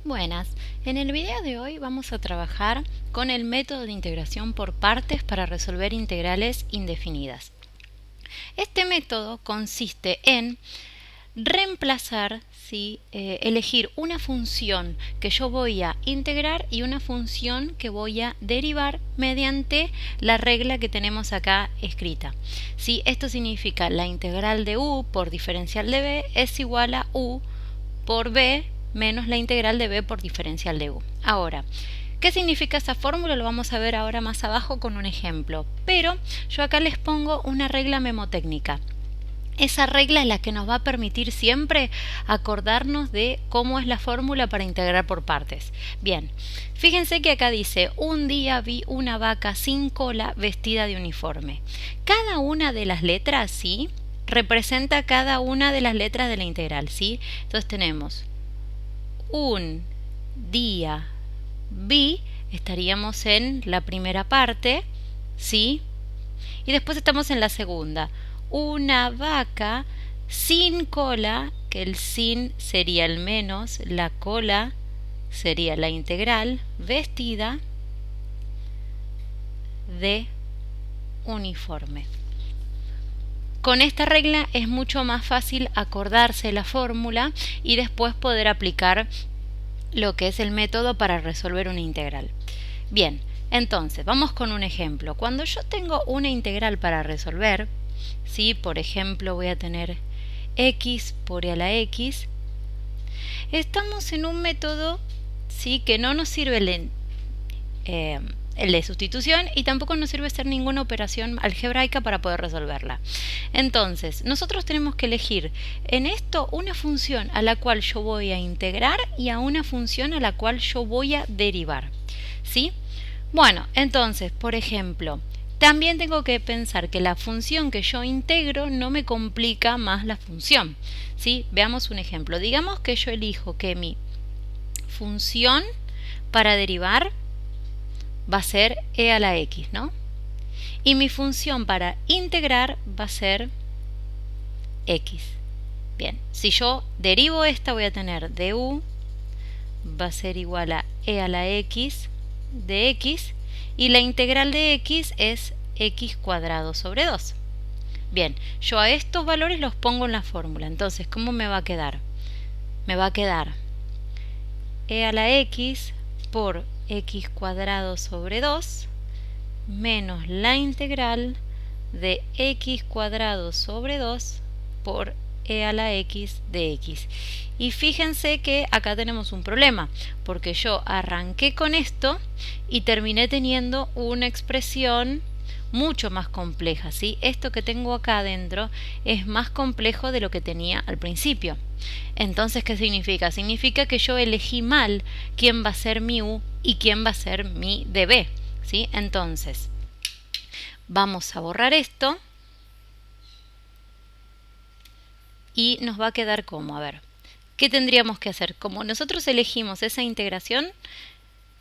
Buenas, en el video de hoy vamos a trabajar con el método de integración por partes para resolver integrales indefinidas. Este método consiste en reemplazar, elegir una función que yo voy a integrar y una función que voy a derivar mediante la regla que tenemos acá escrita. Esto significa la integral de u por diferencial de b es igual a u por b menos la integral de b por diferencial de u. Ahora, ¿qué significa esa fórmula? Lo vamos a ver ahora más abajo con un ejemplo. Pero yo acá les pongo una regla memotécnica. Esa regla es la que nos va a permitir siempre acordarnos de cómo es la fórmula para integrar por partes. Bien, fíjense que acá dice, un día vi una vaca sin cola vestida de uniforme. Cada una de las letras, ¿sí?, representa cada una de las letras de la integral, ¿sí? Entonces tenemos un día vi, estaríamos en la primera parte, ¿sí? Y después estamos en la segunda. Una vaca sin cola, que el sin sería el menos, la cola sería la integral, vestida de uniforme. Con esta regla es mucho más fácil acordarse la fórmula y después poder aplicar lo que es el método para resolver una integral. Bien, entonces vamos con un ejemplo. Cuando yo tengo una integral para resolver, ¿sí?, por ejemplo voy a tener x por e a la x, estamos en un método, ¿sí?, que no nos sirve el de sustitución y tampoco nos sirve hacer ninguna operación algebraica para poder resolverla. Entonces, nosotros tenemos que elegir en esto una función a la cual yo voy a integrar y a una función a la cual yo voy a derivar, ¿sí? Bueno, entonces, por ejemplo, también tengo que pensar que la función que yo integro no me complica más la función, ¿sí? Veamos un ejemplo. Digamos que yo elijo que mi función para derivar va a ser e a la x, ¿no? Y mi función para integrar va a ser x. Bien, si yo derivo esta voy a tener du va a ser igual a e a la x de x y la integral de x es x cuadrado sobre 2. Bien, yo a estos valores los pongo en la fórmula. Entonces, ¿cómo me va a quedar? Me va a quedar e a la x por x cuadrado sobre 2 menos la integral de x cuadrado sobre 2 por e a la x de x. Y fíjense que acá tenemos un problema, porque yo arranqué con esto y terminé teniendo una expresión mucho más compleja, ¿sí? Esto que tengo acá adentro es más complejo de lo que tenía al principio. Entonces, ¿qué significa? Significa que yo elegí mal quién va a ser mi u y quién va a ser mi db, ¿sí? Entonces, vamos a borrar esto y nos va a quedar como, a ver, ¿qué tendríamos que hacer? Como nosotros elegimos esa integración,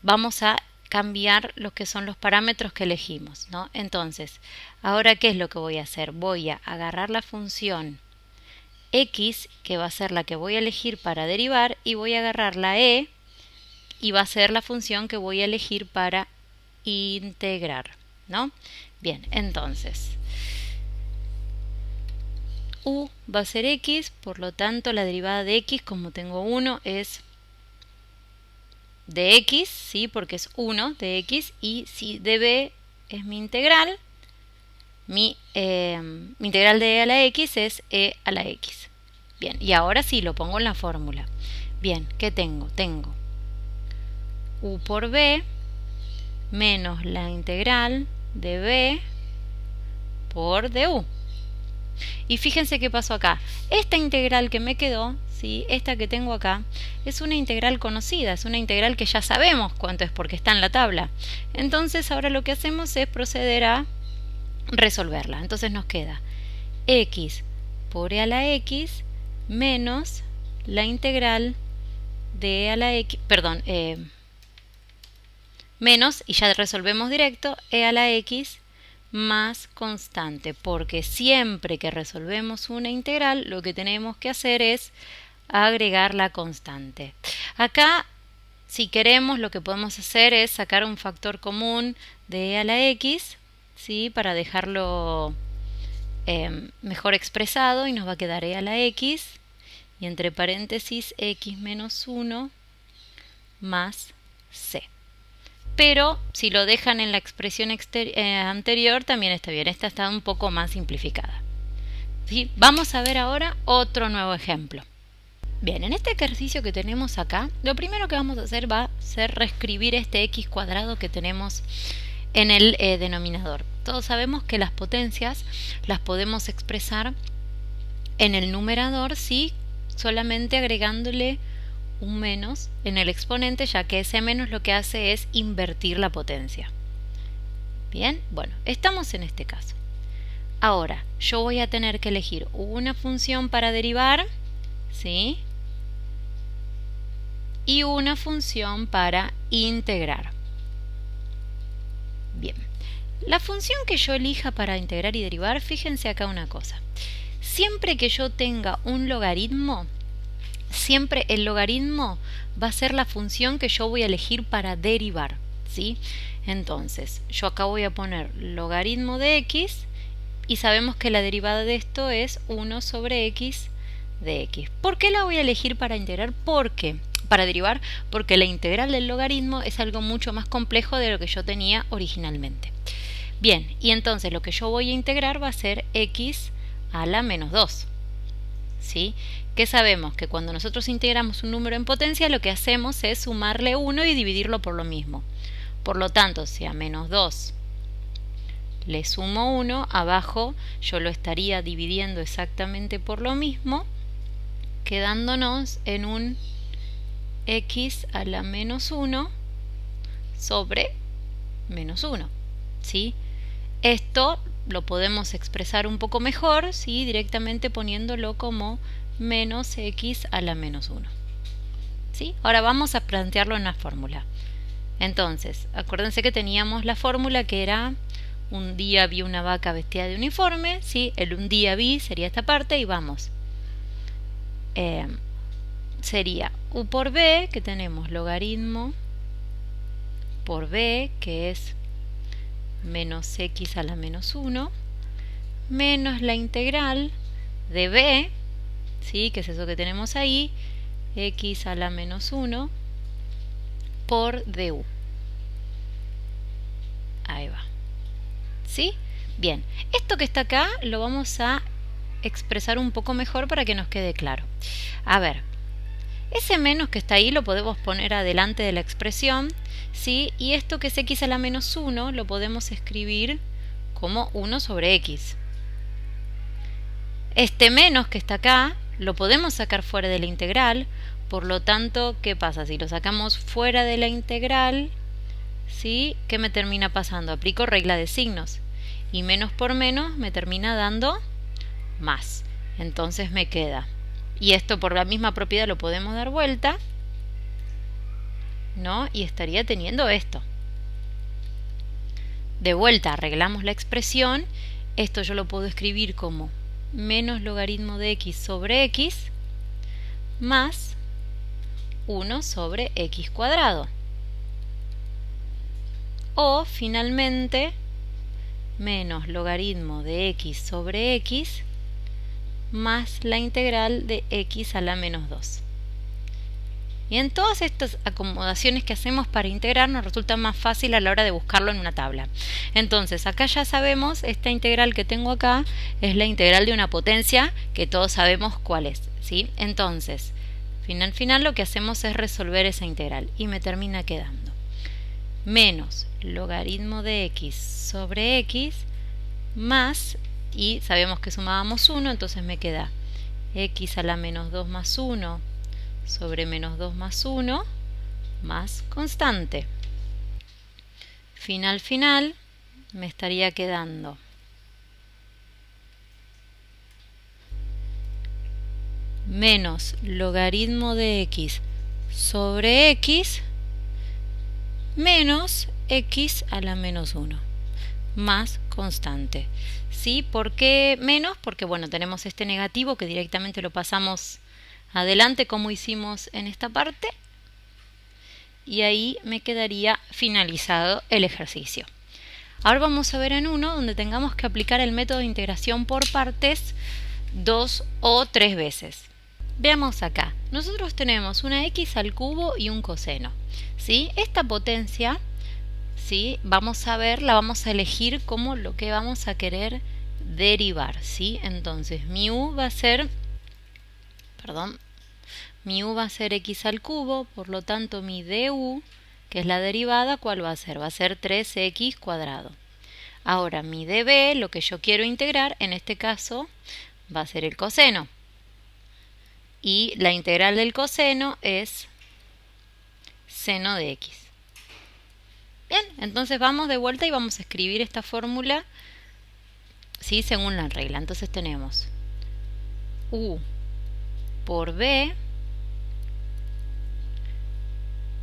vamos a cambiar lo que son los parámetros que elegimos, ¿no? Entonces, ahora, ¿qué es lo que voy a hacer? Voy a agarrar la función x, que va a ser la que voy a elegir para derivar, y voy a agarrar la e, y va a ser la función que voy a elegir para integrar, ¿no? Bien, entonces, u va a ser x, por lo tanto la derivada de x, como tengo 1, es de x, ¿sí?, porque es 1 de x, y si db es mi integral, mi integral de e a la x es e a la x. Bien, y ahora sí, lo pongo en la fórmula. Bien, ¿qué tengo? Tengo u por b menos la integral de b por du. Y fíjense qué pasó acá. Esta integral que me quedó, ¿sí?, esta que tengo acá, es una integral conocida, es una integral que ya sabemos cuánto es porque está en la tabla. Entonces ahora lo que hacemos es proceder a resolverla. Entonces nos queda x por e a la x menos la integral de e a la x, perdón, menos, y ya resolvemos directo, e a la x más constante, porque siempre que resolvemos una integral lo que tenemos que hacer es agregar la constante. Acá Si queremos, lo que podemos hacer es sacar un factor común de e a la x, ¿sí? Para dejarlo mejor expresado, y nos va a quedar e a la x y entre paréntesis x menos 1 más c. Pero si lo dejan en la expresión anterior también está bien. Esta está un poco más simplificada. ¿Sí? Vamos a ver ahora otro nuevo ejemplo. Bien, en este ejercicio que tenemos acá, lo primero que vamos a hacer va a ser reescribir este x cuadrado que tenemos en el denominador. Todos sabemos que las potencias las podemos expresar en el numerador, ¿sí? Solamente agregándole un menos en el exponente, ya que ese menos lo que hace es invertir la potencia. Bien, bueno, estamos en este caso. Ahora, yo voy a tener que elegir una función para derivar, ¿sí? Y una función para integrar. Bien, la función que yo elija para integrar y derivar, fíjense acá una cosa. Siempre que yo tenga un logaritmo, siempre el logaritmo va a ser la función que yo voy a elegir para derivar, ¿sí? Entonces, yo acá voy a poner logaritmo de x y sabemos que la derivada de esto es 1 sobre x de x. ¿Por qué la voy a elegir para integrar? Para derivar, porque la integral del logaritmo es algo mucho más complejo de lo que yo tenía originalmente. Bien, y entonces lo que yo voy a integrar va a ser x a la menos 2. ¿Sí? Que sabemos que cuando nosotros integramos un número en potencia, lo que hacemos es sumarle 1 y dividirlo por lo mismo. Por lo tanto, si a menos 2 le sumo 1, abajo yo lo estaría dividiendo exactamente por lo mismo, quedándonos en un x a la menos 1 sobre menos 1. ¿Sí? Esto lo podemos expresar un poco mejor, ¿sí? Directamente poniéndolo como menos x a la menos 1. ¿Sí? Ahora vamos a plantearlo en la fórmula. Entonces, acuérdense que teníamos la fórmula que era un día vi una vaca vestida de uniforme, ¿sí? El un día vi sería esta parte y vamos. Sería u por b, que tenemos logaritmo por b, que es menos x a la menos 1, menos la integral de b, ¿sí? Que es eso que tenemos ahí, x a la menos 1 por du. Ahí va. ¿Sí? Bien, esto que está acá lo vamos a expresar un poco mejor para que nos quede claro. A ver, ese menos que está ahí lo podemos poner adelante de la expresión, ¿sí? Y esto que es x a la menos 1 lo podemos escribir como 1 sobre x. Este menos que está acá lo podemos sacar fuera de la integral, por lo tanto, ¿qué pasa? Si lo sacamos fuera de la integral, ¿sí? ¿Qué me termina pasando? Aplico regla de signos y menos por menos me termina dando más. Entonces me queda, y esto por la misma propiedad lo podemos dar vuelta, ¿no? Y estaría teniendo esto. De vuelta arreglamos la expresión. Esto yo lo puedo escribir como menos logaritmo de x sobre x más 1 sobre x cuadrado. O finalmente menos logaritmo de x sobre x más la integral de x a la menos 2. Y en todas estas acomodaciones que hacemos para integrar nos resulta más fácil a la hora de buscarlo en una tabla. Entonces acá ya sabemos, esta integral que tengo acá es la integral de una potencia que todos sabemos cuál es, ¿sí? Entonces, al final lo que hacemos es resolver esa integral y me termina quedando menos logaritmo de x sobre x más, y sabemos que sumábamos 1, entonces me queda x a la menos 2 más 1 sobre menos 2 más 1 más constante. Final me estaría quedando menos logaritmo de x sobre x menos x a la menos 1 más constante. ¿Sí? ¿Por qué menos? Porque bueno, tenemos este negativo que directamente lo pasamos adelante como hicimos en esta parte. y ahí me quedaría finalizado el ejercicio. Ahora vamos a ver en uno donde tengamos que aplicar el método de integración por partes 2 o 3 veces. Veamos acá, nosotros tenemos una x al cubo y un coseno, ¿sí? Esta potencia, ¿sí? Vamos a ver, la vamos a elegir como lo que vamos a querer derivar, ¿sí? Entonces mi u va a ser, mi u va a ser x al cubo, por lo tanto mi du, que es la derivada, ¿cuál va a ser? Va a ser 3x cuadrado. Ahora mi db, lo que yo quiero integrar, en este caso, va a ser el coseno. Y la integral del coseno es seno de x. Bien, entonces vamos de vuelta y vamos a escribir esta fórmula, ¿sí? Según la regla. Entonces tenemos u por b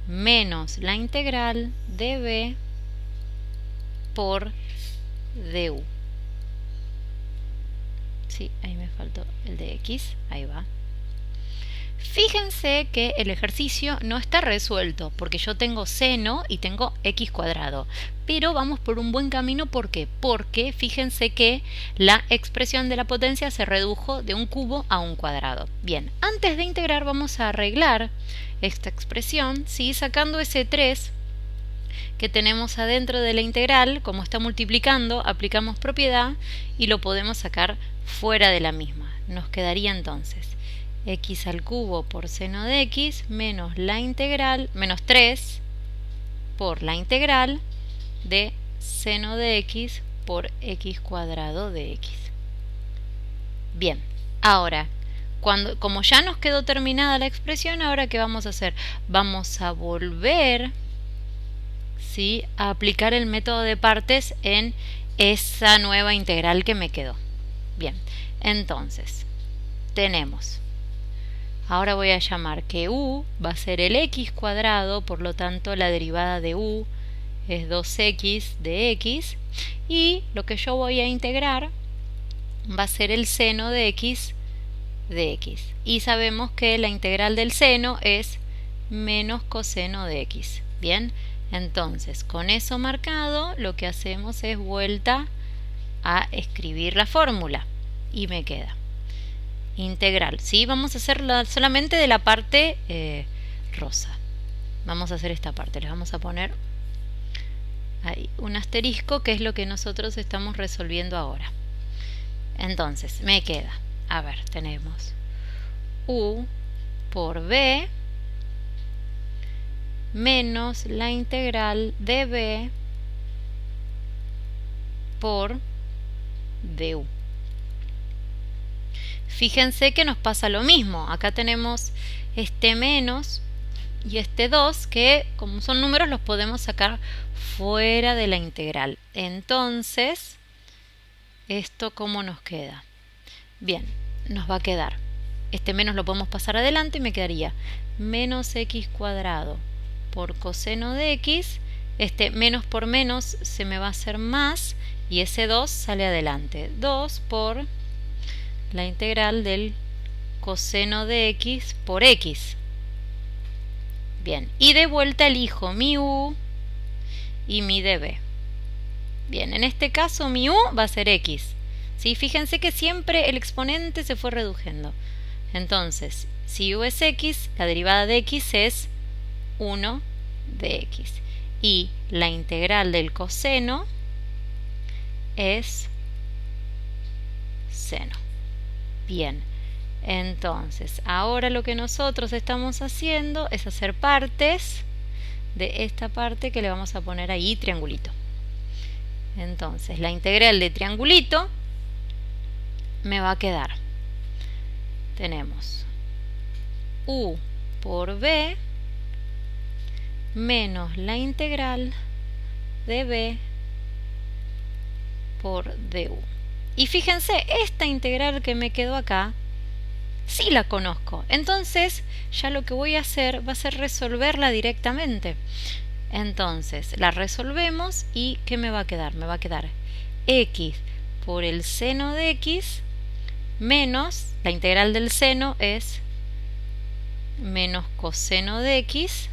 menos la integral de b por du. Sí, ahí me faltó el de x, ahí va. Fíjense que el ejercicio no está resuelto porque yo tengo seno y tengo x cuadrado, pero vamos por un buen camino. ¿Por qué? Porque fíjense que la expresión de la potencia se redujo de un cubo a un cuadrado. Bien, antes de integrar vamos a arreglar esta expresión, ¿sí? Sacando ese 3 que tenemos adentro de la integral. Como está multiplicando, aplicamos propiedad y lo podemos sacar fuera de la misma. Nos quedaría entonces x al cubo por seno de x menos la integral, menos 3 por la integral de seno de x por x cuadrado de x. Bien, ahora, como ya nos quedó terminada la expresión, ahora ¿qué vamos a hacer? Vamos a volver, ¿sí?, a aplicar el método de partes en esa nueva integral que me quedó. Bien, entonces, tenemos, ahora voy a llamar que u va a ser el x cuadrado, por lo tanto la derivada de u es 2x de x, y lo que yo voy a integrar va a ser el seno de x de x. Y sabemos que la integral del seno es menos coseno de x. Bien, entonces con eso marcado lo que hacemos es vuelta a escribir la fórmula y me queda integral, ¿sí? Vamos a hacer solamente de la parte rosa. Vamos a hacer esta parte, les vamos a poner ahí un asterisco, que es lo que nosotros estamos resolviendo ahora. Entonces, me queda, a ver, tenemos u por b menos la integral de b por du. Fíjense que nos pasa lo mismo. Acá tenemos este menos y este 2, que como son números los podemos sacar fuera de la integral. Entonces, ¿esto cómo nos queda? Bien, nos va a quedar, este menos lo podemos pasar adelante y me quedaría menos x cuadrado por coseno de x. Este menos por menos se me va a hacer más y ese 2 sale adelante. 2 por la integral del coseno de x por x. Bien, y de vuelta elijo mi u y mi db. Bien, en este caso mi u va a ser x. ¿Sí? Fíjense que siempre el exponente se fue reduciendo. Entonces, si u es x, la derivada de x es 1 de x. Y la integral del coseno es seno. Bien, entonces ahora lo que nosotros estamos haciendo es hacer partes de esta parte que le vamos a poner ahí triangulito. Entonces la integral de triangulito me va a quedar, tenemos u por b menos la integral de b por du. Y fíjense, esta integral que me quedó acá, sí la conozco. Entonces, ya lo que voy a hacer va a ser resolverla directamente. Entonces, la resolvemos y ¿qué me va a quedar? Me va a quedar x por el seno de x menos, la integral del seno es menos coseno de x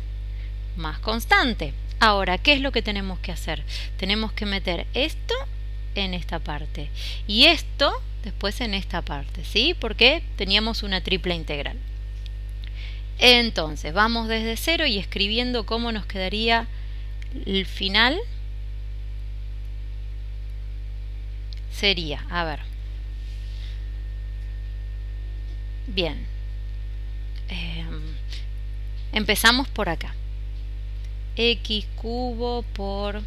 más constante. Ahora, ¿qué es lo que tenemos que hacer? Tenemos que meter esto en esta parte y esto después en esta parte, ¿sí? Porque teníamos una triple integral. Entonces, vamos desde cero y escribiendo cómo nos quedaría el final. Sería, a ver. Bien. Empezamos por acá. X cubo por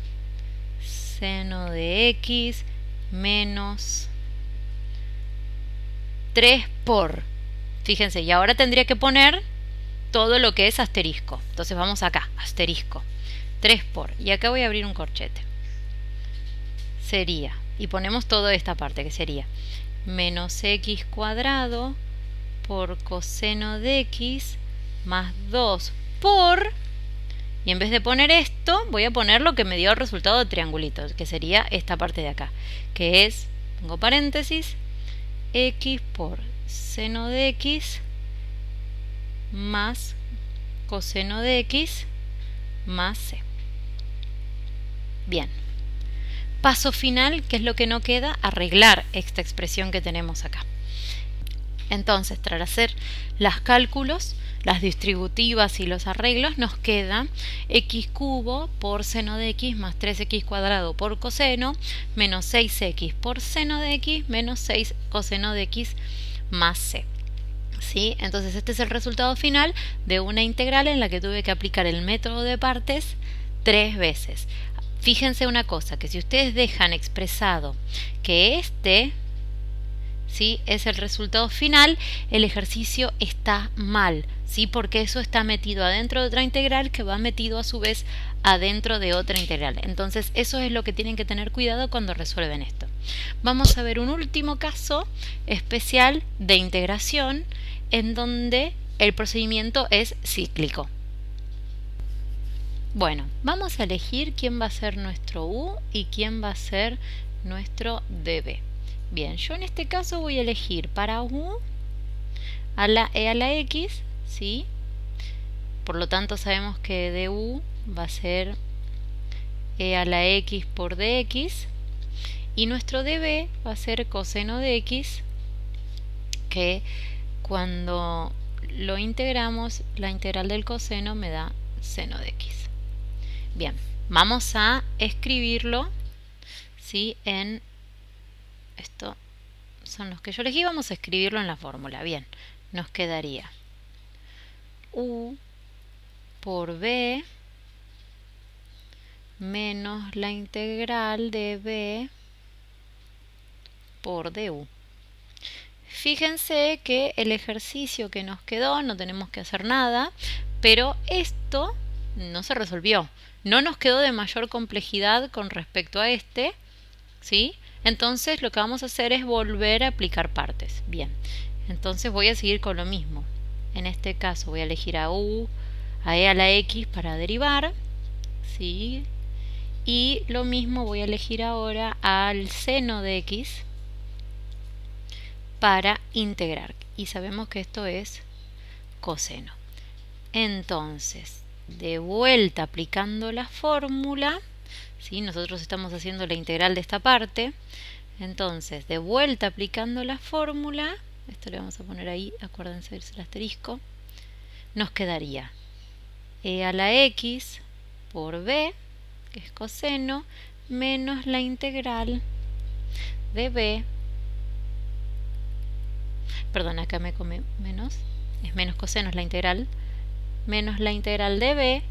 seno de x menos 3 por. Fíjense, y ahora tendría que poner todo lo que es asterisco. Entonces vamos acá, asterisco. 3 por. Y acá voy a abrir un corchete. Sería, y ponemos toda esta parte que sería menos x cuadrado por coseno de x más 2 por, y en vez de poner esto voy a poner lo que me dio el resultado de triangulito, que sería esta parte de acá, que es, pongo paréntesis, x por seno de x más coseno de x más c. Bien. Paso final, ¿qué es lo que no queda? Arreglar esta expresión que tenemos acá. Entonces, tras hacer los cálculos, las distributivas y los arreglos, nos queda x cubo por seno de x más 3x cuadrado por coseno menos 6x por seno de x menos 6 coseno de x más c. ¿Sí? Entonces este es el resultado final de una integral en la que tuve que aplicar el método de partes 3 veces. Fíjense una cosa, que si ustedes dejan expresado que este, ¿sí?, es el resultado final, el ejercicio está mal, ¿sí?, porque eso está metido adentro de otra integral que va metido a su vez adentro de otra integral. Entonces eso es lo que tienen que tener cuidado cuando resuelven esto. Vamos a ver un último caso especial de integración en donde el procedimiento es cíclico. Bueno, vamos a elegir quién va a ser nuestro u y quién va a ser nuestro db. Bien, yo en este caso voy a elegir para u a la e a la x, ¿sí? Por lo tanto sabemos que du va a ser e a la x por dx y nuestro db va a ser coseno de x, que cuando lo integramos, la integral del coseno me da seno de x. Bien, vamos a escribirlo, ¿sí?, en esto son los que yo elegí, vamos a escribirlo en la fórmula. Bien, nos quedaría u por b menos la integral de b por du. Fíjense que el ejercicio que nos quedó, no tenemos que hacer nada, pero esto no se resolvió. No nos quedó de mayor complejidad con respecto a este, ¿sí? Entonces lo que vamos a hacer es volver a aplicar partes. Bien, entonces voy a seguir con lo mismo. En este caso voy a elegir a u, a e a la x para derivar, ¿sí? Y lo mismo voy a elegir ahora al seno de x para integrar. Y sabemos que esto es coseno. Entonces, de vuelta aplicando la fórmula, ¿sí?, nosotros estamos haciendo la integral de esta parte. Entonces, de vuelta aplicando la fórmula, esto le vamos a poner ahí, acuérdense del asterisco, nos quedaría e a la x por b, que es coseno, menos la integral de b, perdón, acá me come menos, es menos coseno, es la integral, menos la integral de b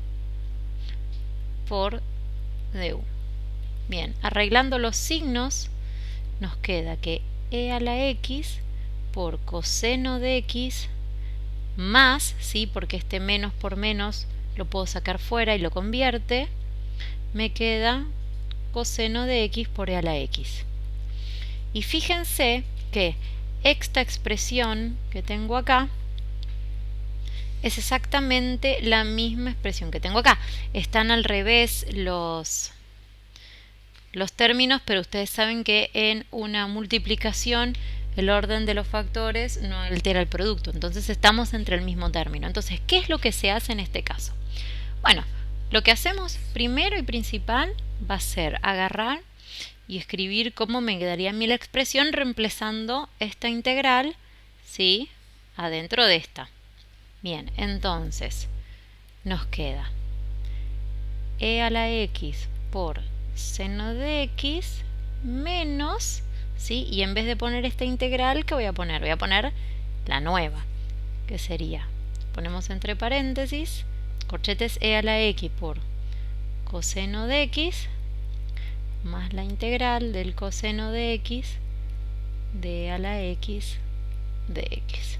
por du. Bien, arreglando los signos, nos queda que e a la x por coseno de x más, ¿sí?, porque este menos por menos lo puedo sacar fuera y lo convierte, me queda coseno de x por e a la x. Y fíjense que esta expresión que tengo acá es exactamente la misma expresión que tengo acá. Están al revés los términos, pero ustedes saben que en una multiplicación el orden de los factores no altera el producto. Entonces estamos entre el mismo término. Entonces, ¿qué es lo que se hace en este caso? Bueno, Lo que hacemos primero y principal va a ser agarrar y escribir cómo me quedaría a mí la expresión reemplazando esta integral, ¿sí?, adentro de esta. Bien, entonces nos queda e a la x por seno de x menos, ¿sí?, y en vez de poner esta integral, ¿qué voy a poner? Voy a poner la nueva, que sería, ponemos entre paréntesis, corchetes e a la x por coseno de x más la integral del coseno de x de e a la x de x.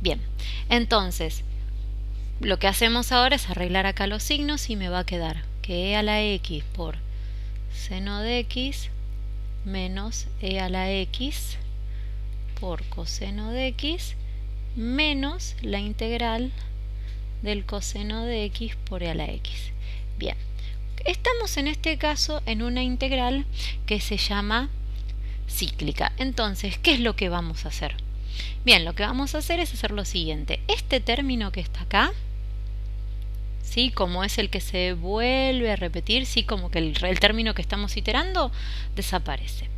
Bien, entonces lo que hacemos ahora es arreglar acá los signos y me va a quedar que e a la x por seno de x menos e a la x por coseno de x menos la integral del coseno de x por e a la x. Bien, estamos en este caso en una integral que se llama cíclica. Entonces, ¿qué es lo que vamos a hacer? Bien, lo que vamos a hacer es hacer lo siguiente. Este término que está acá, ¿sí?, como es el que se vuelve a repetir, ¿sí?, como que el término que estamos iterando desaparece.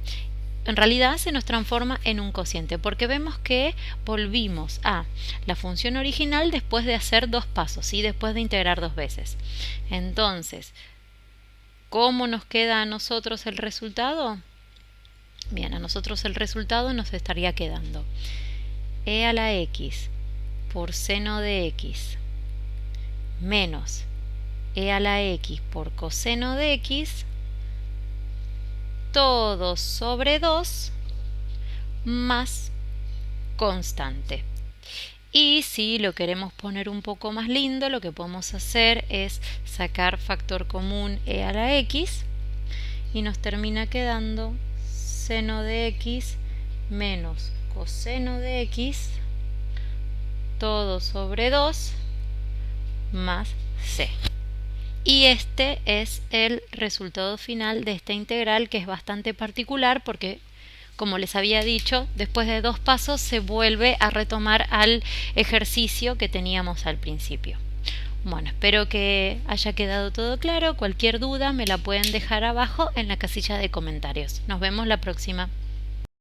En realidad se nos transforma en un cociente porque vemos que volvimos a la función original después de hacer dos pasos, ¿sí?, después de integrar dos veces. Entonces, ¿cómo nos queda a nosotros el resultado? Bien, a nosotros el resultado nos estaría quedando e a la x por seno de x menos e a la x por coseno de x todo sobre 2 más constante. Y si lo queremos poner un poco más lindo, lo que podemos hacer es sacar factor común e a la x y nos termina quedando seno de x menos coseno de x todo sobre 2 más c. Y este es el resultado final de esta integral, que es bastante particular porque, como les había dicho, después de dos pasos se vuelve a retomar al ejercicio que teníamos al principio. Bueno, espero que haya quedado todo claro. Cualquier duda me la pueden dejar abajo en la casilla de comentarios. Nos vemos la próxima.